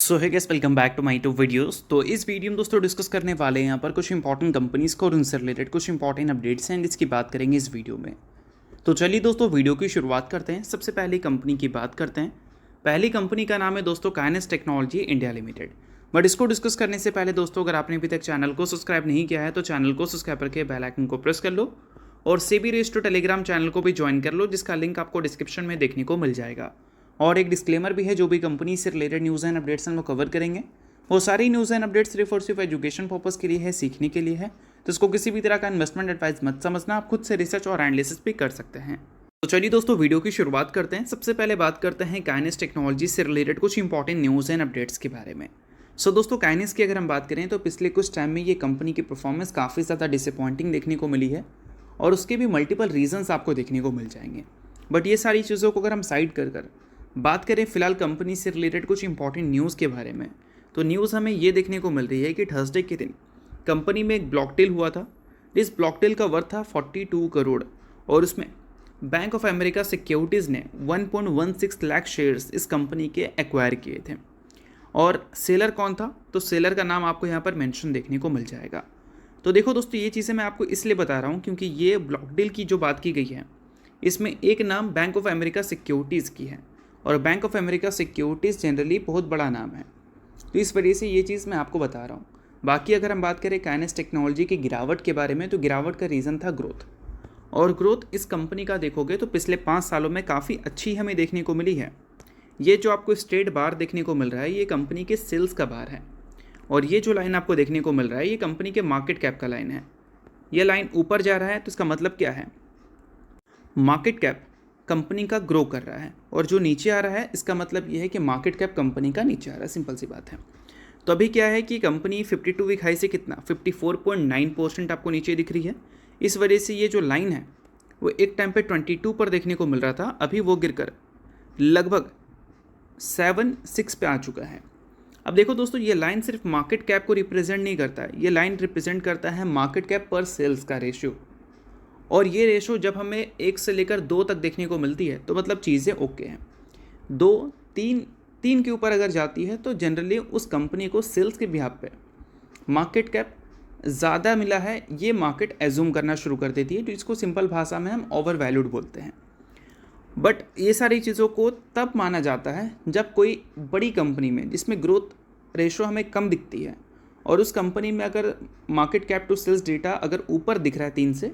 So hi guys welcome back to my to videos. तो इस video में दोस्तों डिस्कस करने वाले हैं यहाँ पर कुछ इंपॉर्टेंट कंपनीज को और उनसे रिलेटेड कुछ इंपॉर्टेंट अपडेट्स हैं, जिसकी बात करेंगे इस वीडियो में। तो चलिए दोस्तों वीडियो की शुरुआत करते हैं। सबसे पहली कंपनी की बात करते हैं। पहली कंपनी का नाम है दोस्तों kinase technology India limited. But इसको डिस्कस करने से पहले दोस्तों, अगर आपने अभी तक चैनल को सब्सक्राइब नहीं किया है तो चैनल को सब्सक्राइब करके बेल आइकन को प्रेस कर लो और सेबी रजिस्टर्ड टेलीग्राम चैनल को भी ज्वाइन कर लो, जिसका लिंक आपको डिस्क्रिप्शन में देखने को मिल जाएगा। और एक डिस्क्लेमर भी है, जो भी कंपनी से रिलेटेड न्यूज़ एंड अपडेट्स हम लोग कवर करेंगे वो सारी न्यूज़ एंड अपडेट्स सिर्फ और सिर्फ एजुकेशन पर्पज़ के लिए है, सीखने के लिए है। तो इसको किसी भी तरह का इन्वेस्टमेंट एडवाइस मत समझना, आप खुद से रिसर्च और एनालिसिस भी कर सकते हैं। तो चलिए दोस्तों वीडियो की शुरुआत करते हैं। सबसे पहले बात करते हैं काइनेस टेक्नोलॉजी से रिलेटेड कुछ इंपॉर्टेंट न्यूज़ एंड अपडेट्स के बारे में। सो दोस्तों काइनेस की अगर हम बात करें तो पिछले कुछ टाइम में ये कंपनी की परफॉर्मेंस काफ़ी ज़्यादा डिसअपॉइंटिंग देखने को मिली है और उसके भी मल्टीपल रीजंस आपको देखने को मिल जाएंगे। बट ये सारी चीज़ों को अगर हम साइड कर बात करें फिलहाल कंपनी से रिलेटेड कुछ इंपॉर्टेंट न्यूज़ के बारे में, तो न्यूज़ हमें ये देखने को मिल रही है कि थर्सडे के दिन कंपनी में एक ब्लॉक डील हुआ था। इस ब्लॉक डील का वर्थ था 42 करोड़ और उसमें बैंक ऑफ अमेरिका सिक्योरिटीज़ ने 1.16 लाख शेयर्स इस कंपनी के एक्वायर किए थे। और सेलर कौन था, तो सेलर का नाम आपको यहाँ पर मेंशन देखने को मिल जाएगा। तो देखो दोस्तों, ये चीज़ें मैं आपको इसलिए बता रहा हूँ क्योंकि ये ब्लॉक डील की जो बात की गई है इसमें एक नाम बैंक ऑफ अमेरिका सिक्योरिटीज़ की है और bank of America securities generally बहुत बड़ा नाम है, तो इस वजह से ये चीज़ मैं आपको बता रहा हूँ। बाकी अगर हम बात करें काइनेस टेक्नोलॉजी की गिरावट के बारे में, तो गिरावट का रीज़न था ग्रोथ। और ग्रोथ इस कंपनी का देखोगे तो पिछले 5 सालों में काफ़ी अच्छी हमें देखने को मिली है। ये जो आपको स्ट्रेट बार देखने को मिल रहा है ये कंपनी के सेल्स का बार है और ये जो लाइन आपको देखने को मिल रहा है ये कंपनी के मार्केट कैप का लाइन है। ये लाइन ऊपर जा रहा है तो इसका मतलब क्या है, मार्केट कैप कंपनी का ग्रो कर रहा है, और जो नीचे आ रहा है इसका मतलब ये है कि मार्केट कैप कंपनी का नीचे आ रहा है। सिंपल सी बात है। तो अभी क्या है कि कंपनी 52 वीक हाई से कितना 54.9% आपको नीचे दिख रही है। इस वजह से ये जो लाइन है वो एक टाइम पे 22 पर देखने को मिल रहा था, अभी वो गिरकर लगभग 76 पे आ चुका है। अब देखो दोस्तों, ये लाइन सिर्फ मार्केट कैप को रिप्रेजेंट नहीं करता है, ये लाइन रिप्रेजेंट करता है मार्केट कैप पर सेल्स का रेशियो। और ये रेशो जब हमें 1 से लेकर 2 तक देखने को मिलती है तो मतलब चीज़ें ओके हैं। 2, 3 के ऊपर अगर जाती है तो जनरली उस कंपनी को सेल्स के बिहाफ पे मार्केट कैप ज़्यादा मिला है, ये मार्केट एज्यूम करना शुरू कर देती है। तो इसको सिंपल भाषा में हम ओवर वैल्यूड बोलते हैं। बट ये सारी चीज़ों को तब माना जाता है जब कोई बड़ी कंपनी में जिसमें ग्रोथ रेशो हमें कम दिखती है और उस कंपनी में अगर market cap to sales data अगर ऊपर दिख रहा है 3 से,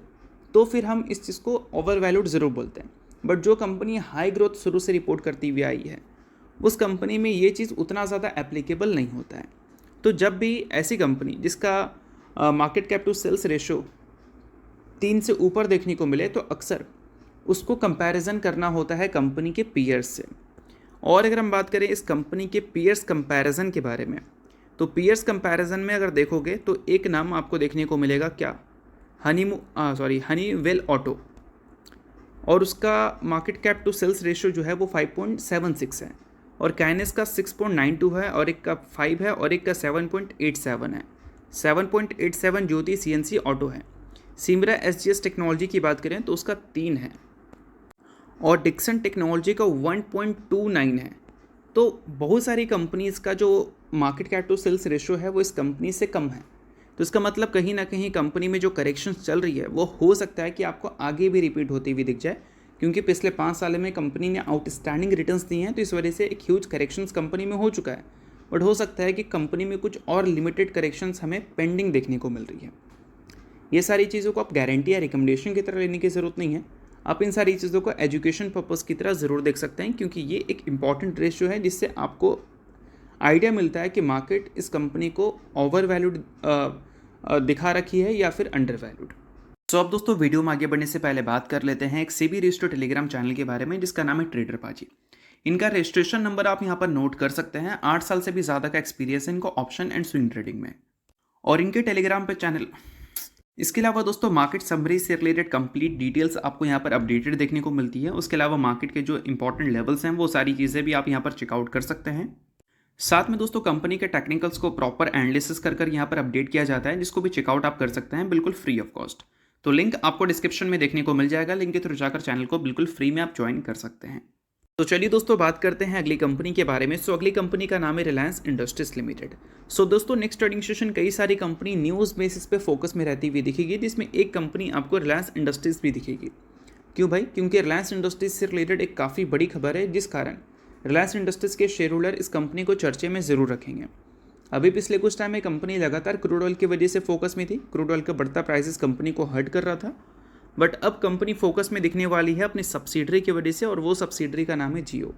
तो फिर हम इस चीज़ को ओवर वैल्यूड ज़रूर बोलते हैं। बट जो कंपनी हाई ग्रोथ शुरू से रिपोर्ट करती हुई आई है उस कंपनी में ये चीज़ उतना ज़्यादा एप्लीकेबल नहीं होता है। तो जब भी ऐसी कंपनी जिसका market cap to sales ratio 3 से ऊपर देखने को मिले तो अक्सर उसको कंपैरिजन करना होता है कंपनी के पीयर्स से। और अगर हम बात करें इस कंपनी के पीयर्स कंपैरिजन के बारे में, तो पीयर्स कंपैरिजन में अगर देखोगे तो एक नाम आपको देखने को मिलेगा, क्या, हनीवेल ऑटो, और उसका market cap to sales ratio जो है वो 5.76 है और काइनेस का 6.92 है और एक का 5 है और एक का 7.87 है। 7.87 ज्योति सीएनसी ऑटो है। सिमरा एसजीएस टेक्नोलॉजी की बात करें तो उसका 3 है और डिक्सन टेक्नोलॉजी का 1.29 है। तो बहुत सारी कंपनीज़ का जो market cap to sales ratio है वो इस कंपनी से कम है। तो इसका मतलब कहीं ना कहीं कंपनी में जो करेक्शंस चल रही है वो हो सकता है कि आपको आगे भी रिपीट होती हुई दिख जाए, क्योंकि पिछले 5 साल में कंपनी ने आउटस्टैंडिंग रिटर्न्स दिए हैं। तो इस वजह से एक ह्यूज करेक्शंस कंपनी में हो चुका है। बट हो सकता है कि कंपनी में कुछ और लिमिटेड करेक्शंस हमें पेंडिंग देखने को मिल रही है। ये सारी चीज़ों को आप गारंटी या रिकमेंडेशन की तरह लेने की ज़रूरत नहीं है। आप इन सारी चीज़ों को एजुकेशन पर्पज़ की तरह ज़रूर देख सकते हैं, क्योंकि ये एक इंपॉर्टेंट रेशियो है जिससे आपको आइडिया मिलता है कि मार्केट इस कंपनी को ओवर वैल्यूड दिखा रखी है या फिर अंडर वैल्यूड। सो अब दोस्तों वीडियो में आगे बढ़ने से पहले बात कर लेते हैं एक सेबी रजिस्टर्ड टेलीग्राम चैनल के बारे में जिसका नाम है ट्रेडर पाजी। इनका रजिस्ट्रेशन नंबर आप यहाँ पर नोट कर सकते हैं। 8 साल से भी ज़्यादा का एक्सपीरियंस है इनको ऑप्शन एंड स्विंग ट्रेडिंग में, और इनके टेलीग्राम पे चैनल। इसके अलावा दोस्तों मार्केट समरी से रिलेटेड कंप्लीट डिटेल्स आपको यहाँ पर अपडेटेड देखने को मिलती है। उसके अलावा मार्केट के जो इंपॉर्टेंट लेवल्स हैं वो सारी चीज़ें भी आप यहाँ पर चेकआउट कर सकते हैं। साथ में दोस्तों कंपनी के टेक्निकल्स को प्रॉपर एनालिसिस कर यहाँ पर अपडेट किया जाता है, जिसको भी चेकआउट आप कर सकते हैं बिल्कुल फ्री ऑफ कॉस्ट। तो लिंक आपको डिस्क्रिप्शन में देखने को मिल जाएगा, लिंक के थ्रू जाकर चैनल को बिल्कुल फ्री में आप ज्वाइन कर सकते हैं। तो चलिए दोस्तों बात करते हैं अगली कंपनी के बारे में। अगली कंपनी का नाम है रिलायंस इंडस्ट्रीज लिमिटेड। दोस्तों नेक्स्ट ट्रेडिंग सेशन कई सारी कंपनी न्यूज़ बेसिस पे फोकस में रहती हुई दिखेगी, जिसमें एक कंपनी आपको रिलायंस इंडस्ट्रीज भी दिखेगी। क्यों भाई? क्योंकि रिलायंस इंडस्ट्रीज से रिलेटेड एक काफ़ी बड़ी खबर है, जिस कारण रिलायंस इंडस्ट्रीज के शेयर होल्डर इस कंपनी को चर्चे में ज़रूर रखेंगे। अभी पिछले कुछ टाइम में कंपनी लगातार क्रूड ऑयल की वजह से फोकस में थी। क्रूड ऑयल का बढ़ता प्राइसेस कंपनी को हर्ट कर रहा था, बट अब कंपनी फोकस में दिखने वाली है अपनी सब्सिडरी की वजह से, और वो सब्सिडरी का नाम है जियो।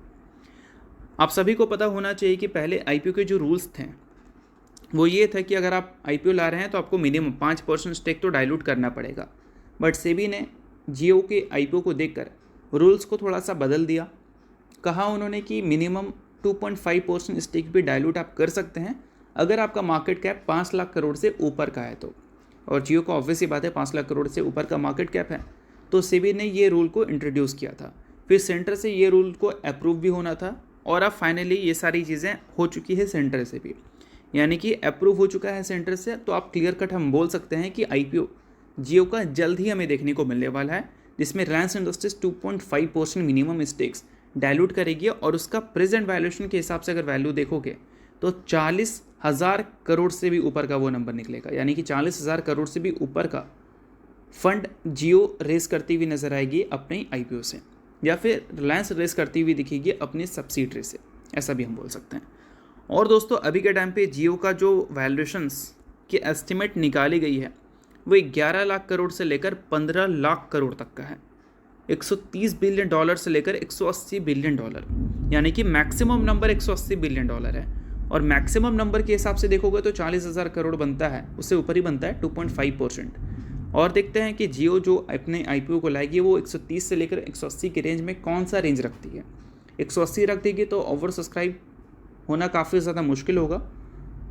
आप सभी को पता होना चाहिए कि पहले आईपीओ के जो रूल्स थे वो ये था कि अगर आप आईपीओ ला रहे हैं तो आपको मिनिमम 5% स्टेक तो डाइल्यूट करना पड़ेगा। बट सेबी ने जियो के आईपीओ को देखकर रूल्स को थोड़ा सा बदल दिया। कहा उन्होंने कि मिनिमम 2.5% स्टेक भी डाइल्यूट आप कर सकते हैं अगर आपका मार्केट कैप 5 लाख करोड़ से ऊपर का है तो। और जियो का ऑब्वियस ही बात है 5 लाख करोड़ से ऊपर का मार्केट कैप है, तो सेबी ने ये रूल को इंट्रोड्यूस किया था। फिर सेंटर से ये रूल को अप्रूव भी होना था, और अब फाइनली ये सारी चीज़ें हो चुकी है सेंटर से भी, यानी कि अप्रूव हो चुका है सेंटर से। तो आप क्लियर कट हम बोल सकते हैं कि आईपीओ जियो का जल्द ही हमें देखने को मिलने वाला है, जिसमें Reliance industries 2.5% minimum stakes dilute करेगी। और उसका प्रेजेंट वैल्यूएशन के हिसाब से अगर वैल्यू देखोगे तो 40,000 करोड़ से भी ऊपर का वो नंबर निकलेगा, यानी कि 40,000 करोड़ से भी ऊपर का फंड जियो रेस करती हुई नजर आएगी अपने आईपीओ से, या फिर रिलायंस रेस करती हुई दिखेगी अपनी सब्सिडरी से, ऐसा भी हम बोल सकते हैं। और दोस्तों अभी के टाइम पे जियो का जो वैल्यूएशंस की एस्टिमेट निकाली गई है वो 11 लाख करोड़ से लेकर 15 लाख करोड़ तक का है। 130 बिलियन डॉलर से लेकर 180 बिलियन डॉलर, यानी कि मैक्सिमम नंबर 180 बिलियन डॉलर है। और मैक्सिमम नंबर के हिसाब से देखोगे तो 40,000 करोड़ बनता है, उससे ऊपर ही बनता है 2.5%। और देखते हैं कि जियो जो अपने आईपीओ को लाएगी वो 130 से लेकर 180 के रेंज में कौन सा रेंज रखती है। 180 रख देगी तो ओवर सब्सक्राइब होना काफ़ी ज़्यादा मुश्किल होगा,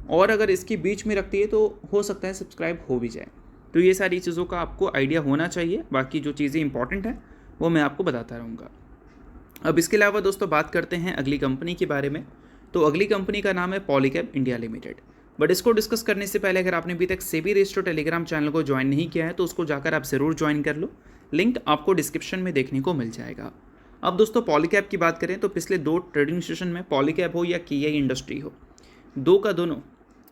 और अगर इसके बीच में रखती है तो हो सकता है सब्सक्राइब हो भी जाए। तो ये सारी चीज़ों का आपको आइडिया होना चाहिए। बाकी जो चीज़ें इंपॉर्टेंट हैं वो मैं आपको बताता रहूँगा। अब इसके अलावा दोस्तों बात करते हैं अगली कंपनी के बारे में। तो अगली कंपनी का नाम है पॉलीकैब इंडिया लिमिटेड। बट इसको डिस्कस करने से पहले अगर आपने अभी तक सेबी रजिस्टर्ड टेलीग्राम चैनल को ज्वाइन नहीं किया है तो उसको जाकर आप ज़रूर ज्वाइन कर लो, लिंक आपको डिस्क्रिप्शन में देखने को मिल जाएगा। अब दोस्तों पॉलीकैब की बात करें तो पिछले 2 ट्रेडिंग सेशन में पॉलीकैब हो या केआई इंडस्ट्री हो, दो का दोनों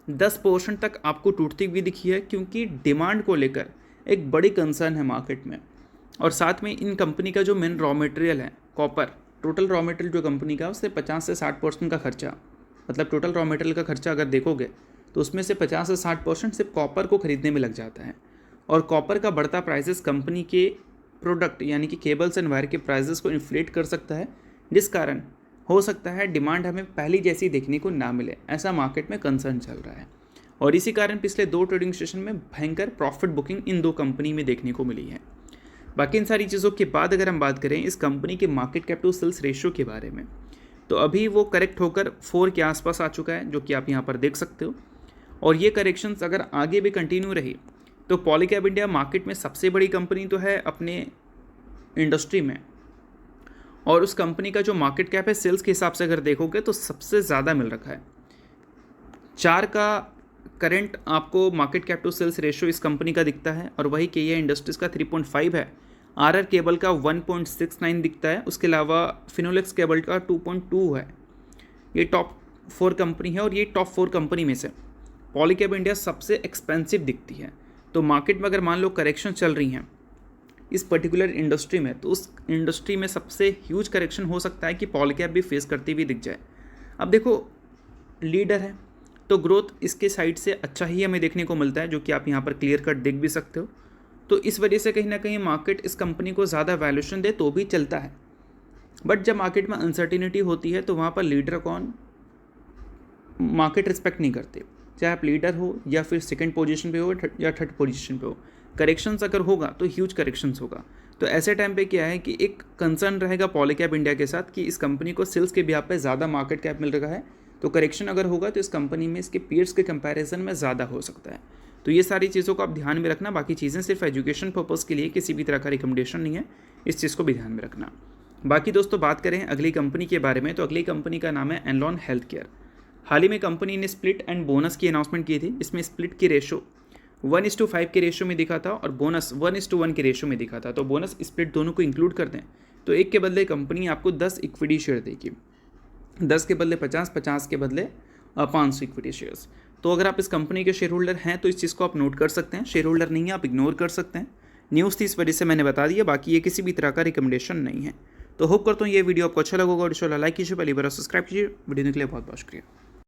10% तक आपको टूटती हुई दिखी है, क्योंकि डिमांड को लेकर एक बड़ी कंसर्न है मार्केट में। और साथ में इन कंपनी का जो मेन रॉ मटेरियल है कॉपर, टोटल रॉ मटेरियल जो कंपनी का उससे 50 से 60% का खर्चा, मतलब टोटल रॉ मटेरियल का खर्चा अगर देखोगे तो उसमें से 50 से 60% सिर्फ कॉपर को खरीदने में लग जाता है। और कॉपर का बढ़ता प्राइसेस कंपनी के प्रोडक्ट यानी कि केबल्स एंड वायर के प्राइसेस को इन्फ्लेट कर सकता है, जिस कारण हो सकता है डिमांड हमें पहली जैसी देखने को ना मिले, ऐसा मार्केट में कंसर्न चल रहा है। और इसी कारण पिछले 2 ट्रेडिंग सेशन में भयंकर प्रॉफिट बुकिंग इन 2 कंपनी में देखने को मिली है। बाकी इन सारी चीज़ों के बाद अगर हम बात करें इस कंपनी के market cap to sales ratio के बारे में, तो अभी वो करेक्ट होकर 4 के आसपास आ चुका है, जो कि आप यहाँ पर देख सकते हो। और ये करेक्शंस अगर आगे भी कंटिन्यू रही तो पॉलीकैब इंडिया मार्केट में सबसे बड़ी कंपनी तो है अपने इंडस्ट्री में, और उस कंपनी का जो मार्केट कैप है सेल्स के हिसाब से अगर देखोगे तो सबसे ज़्यादा मिल रखा है। 4 का करंट आपको market cap to sales ratio इस कंपनी का दिखता है, और वही केआई इंडस्ट्रीज़ का 3.5 है। आरआर केबल का 1.69 दिखता है, उसके अलावा फिनोलेक्स केबल का 2.2 है। ये टॉप 4 कंपनी है, और ये टॉप 4 कंपनी में से पॉलीकैब इंडिया सबसे एक्सपेंसिव दिखती है। तो मार्केट में अगर मान लो करेक्शन चल रही हैं इस पर्टिकुलर इंडस्ट्री में, तो उस इंडस्ट्री में सबसे ह्यूज करेक्शन हो सकता है कि पॉलीकैब भी फेस करती हुई दिख जाए। अब देखो लीडर है तो ग्रोथ इसके साइड से अच्छा ही हमें देखने को मिलता है, जो कि आप यहाँ पर क्लियर कट देख भी सकते हो। तो इस वजह से कहीं ना कहीं मार्केट इस कंपनी को ज़्यादा वैल्यूएशन दे तो भी चलता है। बट जब मार्केट में अनसर्टिनिटी होती है तो वहाँ पर लीडर कौन मार्केट रिस्पेक्ट नहीं करते, चाहे आप लीडर हो या फिर सेकंड पोजीशन पे हो या थर्ड पोजीशन पे हो। करेक्शंस अगर होगा तो ह्यूज करेक्शंस होगा। तो ऐसे टाइम पे क्या है कि एक कंसर्न रहेगा पॉलीकैब इंडिया के साथ कि इस कंपनी को सेल्स के बिहाफ पे ज़्यादा मार्केट कैप मिल रहा है, तो करेक्शन अगर होगा तो इस कंपनी में इसके पीयर्स के कंपैरिजन में ज़्यादा हो सकता है। तो ये सारी चीज़ों को आप ध्यान में रखना। बाकी चीज़ें सिर्फ एजुकेशन पर्पज़ के लिए, किसी भी तरह का रिकमेंडेशन नहीं है, इस चीज़ को भी ध्यान में रखना। बाकी दोस्तों बात करें अगली कंपनी के बारे में, तो अगली कंपनी का नाम है एनलॉन हेल्थ केयर। हाल ही में कंपनी ने स्प्लिट एंड बोनस की अनाउंसमेंट की थी। इसमें स्प्लिट की रेशो 1:5 के रेशो में दिखा था और बोनस 1:1 के रेशो में दिखा था। तो बोनस स्प्लिट दोनों को इंक्लूड कर दें तो 1 के बदले कंपनी आपको 10 इक्विटी शेयर देगी, 10 के बदले 50, 50 के बदले 500 इक्विटी शेयर्स। तो अगर आप इस कंपनी के शेयर होल्डर हैं तो इस चीज़ को आप नोट कर सकते हैं, शेयर होल्डर नहीं है आप इग्नोर कर सकते हैं। न्यूज़ थी इस वजह से मैंने बता दिया, बाकी ये किसी भी तरह का रिकमेंडेशन नहीं है। तो होप करता हूँ ये वीडियो आपको अच्छा लगा होगा और लाइक कीजिए, पहली बार सब्सक्राइब कीजिए। वीडियो के लिए बहुत बहुत शुक्रिया।